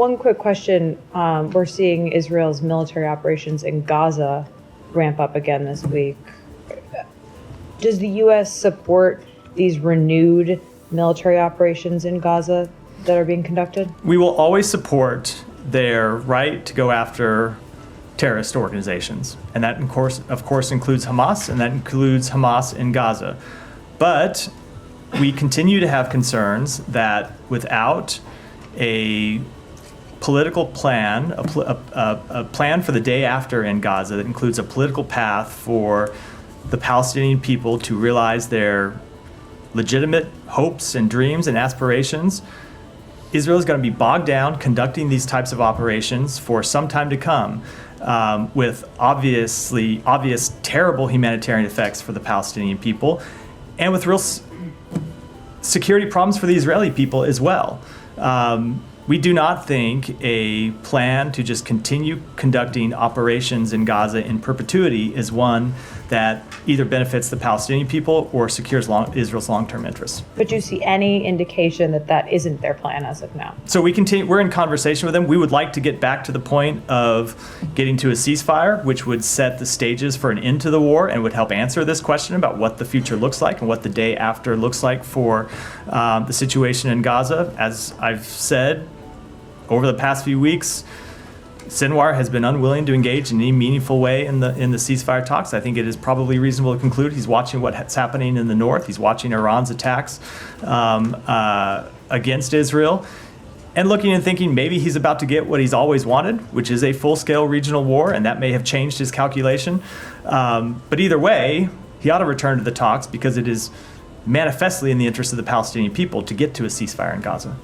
One quick question. We're seeing Israel's military operations in Gaza ramp up again this week. Does the U.S. support these renewed military operations in Gaza that are being conducted? We will always support their right to go after terrorist organizations. And that, of course, includes Hamas, and that includes Hamas in Gaza. But we continue to have concerns that without a political plan, a plan for the day after in Gaza that includes a political path for the Palestinian people to realize their legitimate hopes and dreams and aspirations, Israel is going to be bogged down conducting these types of operations for some time to come, with obvious terrible humanitarian effects for the Palestinian people, and with real security problems for the Israeli people as well. We do not think a plan to just continue conducting operations in Gaza in perpetuity is one that either benefits the Palestinian people or secures Israel's long-term interests. But do you see any indication that that isn't their plan as of now? So we're in conversation with them. We would like to get back to the point of getting to a ceasefire, which would set the stages for an end to the war and would help answer this question about what the future looks like and what the day after looks like for the situation in Gaza. As I've said, over the past few weeks, Sinwar has been unwilling to engage in any meaningful way in the ceasefire talks. I think it is probably reasonable to conclude he's watching what's happening in the north. He's watching Iran's attacks against Israel, and looking and thinking maybe he's about to get what he's always wanted, which is a full-scale regional war, and that may have changed his calculation. But either way, he ought to return to the talks because it is manifestly in the interest of the Palestinian people to get to a ceasefire in Gaza.